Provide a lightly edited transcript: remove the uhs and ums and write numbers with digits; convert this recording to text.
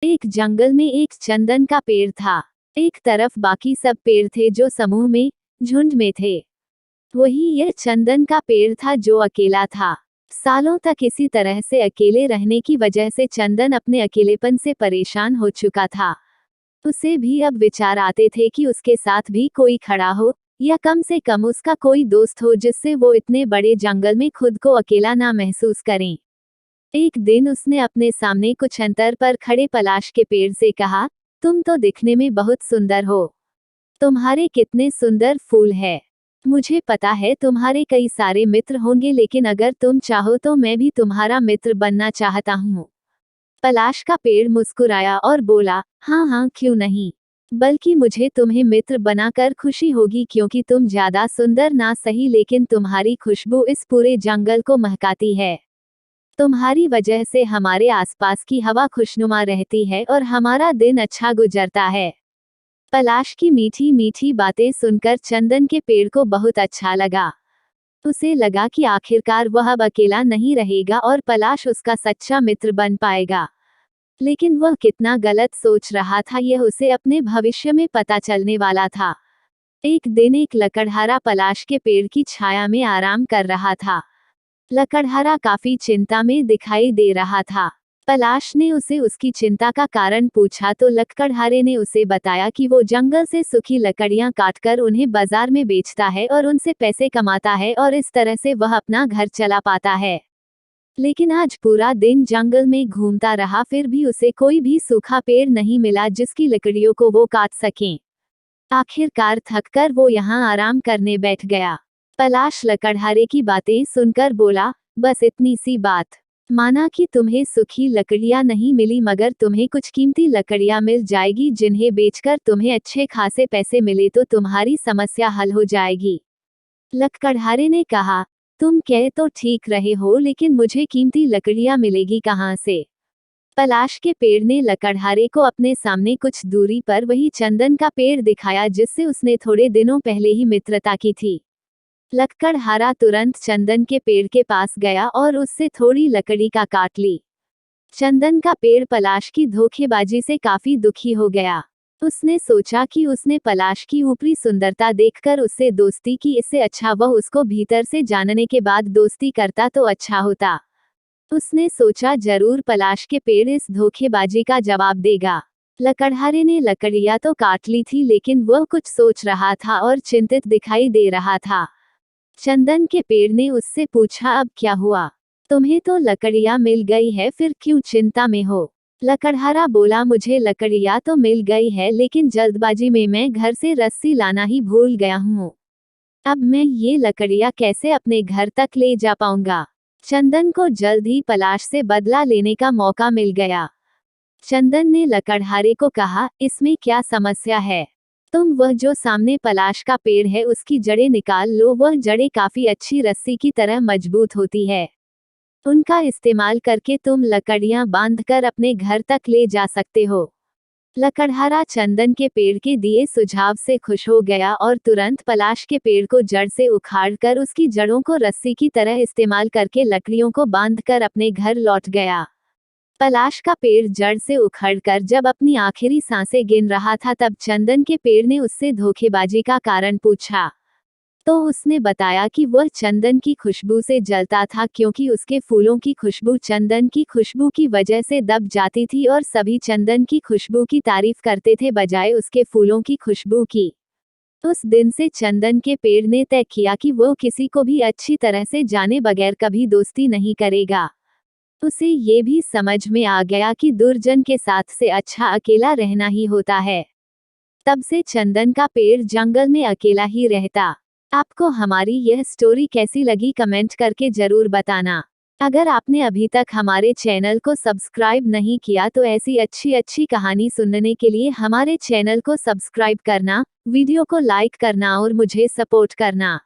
एक जंगल में एक चंदन का पेड़ था। एक तरफ बाकी सब पेड़ थे जो समूह में, झुंड में थे। वही यह चंदन का पेड़ था जो अकेला था। सालों तक इसी तरह से अकेले रहने की वजह से चंदन अपने अकेलेपन से परेशान हो चुका था। उसे भी अब विचार आते थे कि उसके साथ भी कोई खड़ा हो, या कम से कम उसका कोई दोस्त हो जिससे वो इतने बड़े जंगल में खुद को अकेला ना महसूस करें। एक दिन उसने अपने सामने कुछ अंतर पर खड़े पलाश के पेड़ से कहा, तुम तो दिखने में बहुत सुंदर हो। तुम्हारे कितने सुंदर फूल है। मुझे पता है तुम्हारे कई सारे मित्र होंगे, लेकिन अगर तुम चाहो तो मैं भी तुम्हारा मित्र बनना चाहता हूँ। पलाश का पेड़ मुस्कुराया और बोला, हाँ हाँ, क्यों नहीं। बल्कि मुझे तुम्हें मित्र बनाकर खुशी होगी, क्योंकि तुम ज्यादा सुंदर ना सही, लेकिन तुम्हारी खुशबू इस पूरे जंगल को महकाती है। तुम्हारी वजह से हमारे आसपास की हवा खुशनुमा रहती है और हमारा दिन अच्छा गुजरता है। पलाश की मीठी मीठी बातें सुनकर चंदन के पेड़ को बहुत अच्छा लगा। उसे लगा कि आखिरकार वह अब अकेला नहीं रहेगा और पलाश उसका सच्चा मित्र बन पाएगा। लेकिन वह कितना गलत सोच रहा था, यह उसे अपने भविष्य में पता चलने वाला था। एक दिन एक लकड़हारा पलाश के पेड़ की छाया में आराम कर रहा था। लकड़हारा काफी चिंता में दिखाई दे रहा था। पलाश ने उसे उसकी चिंता का कारण पूछा तो लकड़हारे ने उसे बताया कि वो जंगल से सूखी लकड़ियां काटकर उन्हें बाजार में बेचता है और उनसे पैसे कमाता है, और इस तरह से वह अपना घर चला पाता है। लेकिन आज पूरा दिन जंगल में घूमता रहा, फिर भी उसे कोई भी सूखा पेड़ नहीं मिला जिसकी लकड़ियों को वो काट सके। आखिरकार थककर वो यहाँ आराम करने बैठ गया। पलाश लकड़हारे की बातें सुनकर बोला, बस इतनी सी बात। माना कि तुम्हें सूखी लकड़ियां नहीं मिली, मगर तुम्हें कुछ कीमती लकड़ियां मिल जाएगी जिन्हें बेचकर तुम्हें अच्छे खासे पैसे मिले तो तुम्हारी समस्या हल हो जाएगी। लकड़हारे ने कहा, तुम कह तो ठीक रहे हो, लेकिन मुझे कीमती लकड़ियां मिलेगी कहाँ से। पलाश के पेड़ ने लकड़हारे को अपने सामने कुछ दूरी पर वही चंदन का पेड़ दिखाया जिससे उसने थोड़े दिनों पहले ही मित्रता की थी। लकड़हारा तुरंत चंदन के पेड़ के पास गया और उससे थोड़ी लकड़ी का काट ली। चंदन का पेड़ पलाश की धोखेबाजी से काफी दुखी हो गया। उसने सोचा कि उसने पलाश की ऊपरी सुंदरता देखकर उससे दोस्ती की, इससे अच्छा वह उसको भीतर से जानने के बाद दोस्ती करता तो अच्छा होता। उसने सोचा जरूर पलाश के पेड़ इस धोखेबाजी का जवाब देगा। लकड़हारे ने लकड़ियां तो काट ली थी, लेकिन वह कुछ सोच रहा था और चिंतित दिखाई दे रहा था। चंदन के पेड़ ने उससे पूछा, अब क्या हुआ। तुम्हें तो लकड़ियां मिल गई है, फिर क्यों चिंता में हो। लकड़हारा बोला, मुझे लकड़ियां तो मिल गई है, लेकिन जल्दबाजी में मैं घर से रस्सी लाना ही भूल गया हूँ। अब मैं ये लकड़ियां कैसे अपने घर तक ले जा पाऊंगा। चंदन को जल्द ही पलाश से बदला लेने का मौका मिल गया। चंदन ने लकड़हारे को कहा, इसमें क्या समस्या है। तुम वह जो सामने पलाश का पेड़ है उसकी जड़ें निकाल लो, वह जड़ें काफी अच्छी रस्सी की तरह मजबूत होती है। उनका इस्तेमाल करके तुम लकड़ियां बांधकर अपने घर तक ले जा सकते हो। लकड़हारा चंदन के पेड़ के दिए सुझाव से खुश हो गया और तुरंत पलाश के पेड़ को जड़ से उखाड़कर उसकी जड़ों को रस्सी की तरह इस्तेमाल करके लकड़ियों को बांधकर अपने घर लौट गया। पलाश का पेड़ जड़ से उखड़कर जब अपनी आखिरी सांसें गिन रहा था, तब चंदन के पेड़ ने उससे धोखेबाजी का कारण पूछा। तो उसने बताया कि वह चंदन की खुशबू से जलता था, क्योंकि उसके फूलों की खुशबू चंदन की खुशबू की वजह से दब जाती थी और सभी चंदन की खुशबू की तारीफ करते थे बजाय उसके फूलों की खुशबू की। उस दिन से चंदन के पेड़ ने तय किया कि वह किसी को भी अच्छी तरह से जाने बगैर कभी दोस्ती नहीं करेगा। उसे ये भी समझ में आ गया कि दुर्जन के साथ से अच्छा अकेला रहना ही होता है। तब से चंदन का पेड़ जंगल में अकेला ही रहता। आपको हमारी यह स्टोरी कैसी लगी कमेंट करके जरूर बताना। अगर आपने अभी तक हमारे चैनल को सब्सक्राइब नहीं किया तो ऐसी अच्छी अच्छी कहानी सुनने के लिए हमारे चैनल को सब्सक्राइब करना, वीडियो को लाइक करना और मुझे सपोर्ट करना।